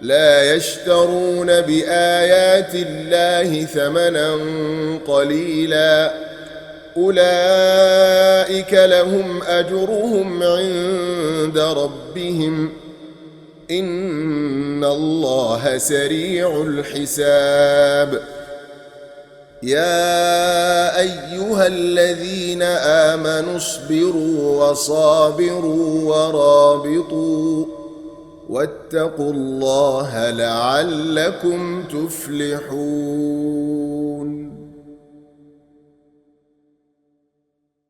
لا يشترون بآيات الله ثمنا قليلا أولئك لهم أجرهم عند ربهم إن الله سريع الحساب. يا أيها الذين آمنوا اصبروا وصابروا ورابطوا واتقوا الله لعلكم تفلحون.